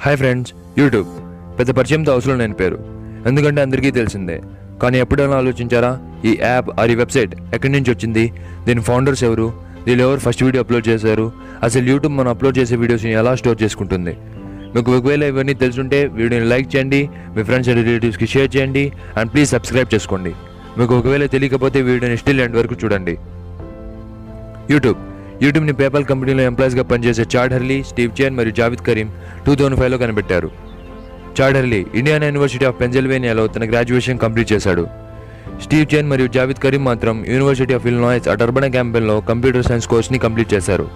Hi friends, YouTube పెద్ద పరిచయంతో అవసరం లేని పేరు, ఎందుకంటే అందరికీ తెలిసిందే. కానీ ఎప్పుడైనా ఆలోచించారా ఈ యాప్ ఈ వెబ్సైట్ ఎక్కడి నుంచి వచ్చింది, దీని ఫౌండర్స్ ఎవరు, దీనిలో ఎవరు ఫస్ట్ వీడియో అప్లోడ్ చేశారు, అసలు యూట్యూబ్ మనం అప్లోడ్ చేసే వీడియోస్ని ఎలా స్టోర్ చేసుకుంటుంది? మీకు ఒకవేళ ఇవన్నీ తెలుసుంటే వీడియోని లైక్ చేయండి, మీ ఫ్రెండ్స్ అండ్ రిలేటివ్స్కి షేర్ చేయండి అండ్ ప్లీజ్ సబ్స్క్రైబ్ చేసుకోండి. మీకు ఒకవేళ తెలియకపోతే వీడియోని స్టిల్ ఎండ్ వరకు చూడండి. యూట్యూబ్ని పేపాల్ కంపెనీలో ఎంప్లాయీస్గా పనిచేసే చాడ్ హర్లీ, స్టీవ్ చెన్ మరియు జావేద్ కరీం 2005లో కనిపెట్టారు. Chad Hurley Indian university of పెన్సిల్వేనియాలో తన గ్రాడ్యుయేషన్ కంప్లీట్ చేశాడు. స్టీవ్ చెన్ మరియు జావేద్ కరీం మాత్రం university of Illinois at Urbana క్యాంపెన్లో కంప్యూటర్ సైన్స్ కోర్స్ని కంప్లీట్ చేశారు.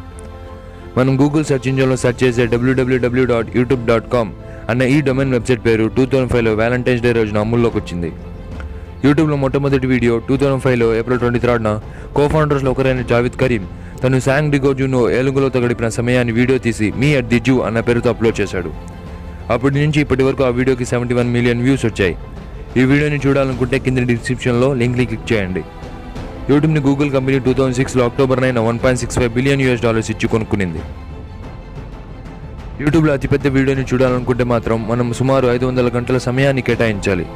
మనం గూగుల్ సెర్చ్ ఇంజిన్లో సెర్చ్ చేసే www.youtube.com అన్న ఈ డొమైన్ వెబ్సైట్ పేరు 2005లో వ్యాలంటైన్స్ డే రోజున అమల్లోకి వచ్చింది. యూట్యూబ్లో మొట్టమొదటి వీడియో 2005లో ఏప్రిల్ 23న కోఫౌండర్స్లో ఒకరైన జావేద్ కరీం తను శాంగ్ డిగో జూను ఏలుగులతో గడిపిన సమయాన్ని వీడియో తీసి మీ అట్ ది జూ అన్న పేరుతో అప్లోడ్ చేశాడు. అప్పటి నుంచి ఇప్పటి వరకు ఆ వీడియోకి 71 మిలియన్ వ్యూస్ వచ్చాయి. ఈ వీడియోని చూడాలనుకుంటే కింద డిస్క్రిప్షన్లో లింక్ని క్లిక్ చేయండి. యూట్యూబ్ని గూగుల్ కంపెనీ 2006లో అక్టోబర్ 9 $1.65 బిలియన్ ఇచ్చి కొనుక్కునింది. యూట్యూబ్లో అతిపెద్ద వీడియోని చూడాలనుకుంటే మాత్రం మనం సుమారు 500 గంటల సమయాన్ని కేటాయించాలి.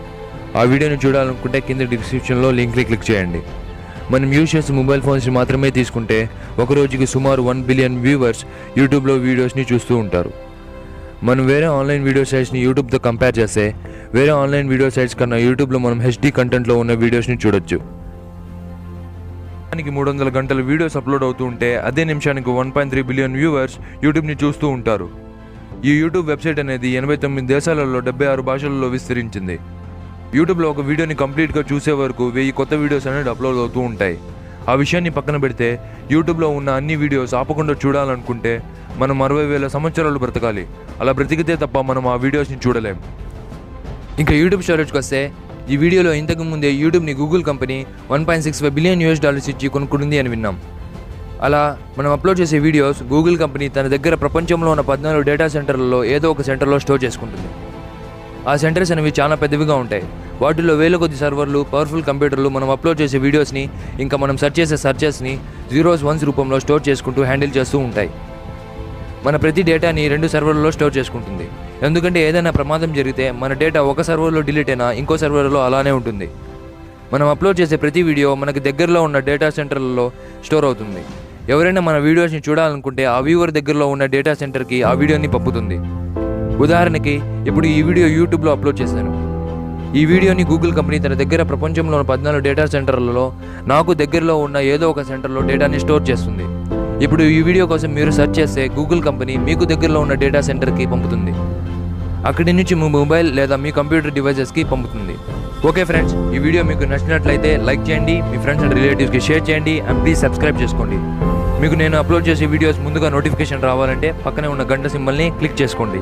ఆ వీడియోని చూడాలనుకుంటే కింద డిస్క్రిప్షన్లో లింక్ని క్లిక్ చేయండి. మనం యూజ్ చేసే మొబైల్ ఫోన్స్ని మాత్రమే తీసుకుంటే ఒక రోజుకి సుమారు 1 బిలియన్ వ్యూవర్స్ యూట్యూబ్లో వీడియోస్ని చూస్తూ ఉంటారు. మనం వేరే ఆన్లైన్ వీడియో సైట్స్ని యూట్యూబ్తో కంపేర్ చేస్తే వేరే ఆన్లైన్ వీడియో సైట్స్ కన్నా యూట్యూబ్లో మనం HD కంటెంట్లో ఉన్న వీడియోస్ని చూడొచ్చు. నిమిషానికి 300 గంటల వీడియోస్ అప్లోడ్ అవుతూ ఉంటే అదే నిమిషానికి 1.3 బిలియన్ వ్యూవర్స్ యూట్యూబ్ని చూస్తూ ఉంటారు. ఈ యూట్యూబ్ వెబ్సైట్ అనేది 89 దేశాలలో 76 భాషలలో విస్తరించింది. యూట్యూబ్లో ఒక వీడియోని కంప్లీట్గా చూసే వరకు 1000 కొత్త వీడియోస్ అనేది అప్లోడ్ అవుతూ ఉంటాయి. ఆ విషయాన్ని పక్కన పెడితే యూట్యూబ్లో ఉన్న అన్ని వీడియోస్ ఆపకుండా చూడాలనుకుంటే మనం 60,000 సంవత్సరాలు బ్రతకాలి. అలా బ్రతికితే తప్ప మనం ఆ వీడియోస్ని చూడలేం. ఇంకా యూట్యూబ్ స్టోరేజ్కి వస్తే ఈ వీడియోలో ఇంతకు ముందే యూట్యూబ్ని గూగుల్ కంపెనీ $1.65 బిలియన్ ఇచ్చి కొనుక్కుంటుంది అని విన్నాం. అలా మనం అప్లోడ్ చేసే వీడియోస్ గూగుల్ కంపెనీ తన దగ్గర ప్రపంచంలో ఉన్న 14 డేటా సెంటర్లలో ఏదో ఒక సెంటర్లో స్టోర్ చేసుకుంటుంది. ఆ సెంటర్స్ అనేవి చాలా పెద్దవిగా ఉంటాయి. వాటిల్లో వేల కొద్ది సర్వర్లు, పవర్ఫుల్ కంప్యూటర్లు మనం అప్లోడ్ చేసే వీడియోస్ని ఇంకా మనం సెర్చ్ చేసే సర్చెస్ని 0s 1s రూపంలో స్టోర్ చేసుకుంటూ హ్యాండిల్ చేస్తూ ఉంటాయి. మన ప్రతి డేటాని 2 సర్వర్లలో స్టోర్ చేసుకుంటుంది. ఎందుకంటే ఏదైనా ప్రమాదం జరిగితే మన డేటా ఒక సర్వర్లో డిలీట్ అయినా ఇంకో సర్వర్లో అలానే ఉంటుంది. మనం అప్లోడ్ చేసే ప్రతి వీడియో మనకి దగ్గరలో ఉన్న డేటా సెంటర్లలో స్టోర్ అవుతుంది. ఎవరైనా మన వీడియోస్ని చూడాలనుకుంటే ఆ వ్యూవర్ దగ్గరలో ఉన్న డేటా సెంటర్కి ఆ వీడియోని పంపుతుంది. ఉదాహరణకి ఇప్పుడు ఈ వీడియో యూట్యూబ్లో అప్లోడ్ చేశాను. ఈ వీడియోని గూగుల్ కంపెనీ తన దగ్గర ప్రపంచంలో ఉన్న 14 డేటా సెంటర్లలో నాకు దగ్గరలో ఉన్న ఏదో ఒక సెంటర్లో డేటాని స్టోర్ చేస్తుంది. ఇప్పుడు ఈ వీడియో కోసం మీరు సెర్చ్ చేస్తే గూగుల్ కంపెనీ మీకు దగ్గరలో ఉన్న డేటా సెంటర్కి పంపుతుంది. అక్కడి నుంచి మీ మొబైల్ లేదా మీ కంప్యూటర్ డివైజెస్కి పంపుతుంది. ఓకే ఫ్రెండ్స్, ఈ వీడియో మీకు నచ్చినట్లయితే లైక్ చేయండి, మీ ఫ్రెండ్స్ అండ్ రిలేటివ్స్కి షేర్ చేయండి అండ్ ప్లీజ్ సబ్స్క్రైబ్ చేసుకోండి. మీకు నేను అప్లోడ్ చేసే వీడియోస్ ముందుగా నోటిఫికేషన్ రావాలంటే పక్కనే ఉన్న గంట సింబల్ని క్లిక్ చేసుకోండి.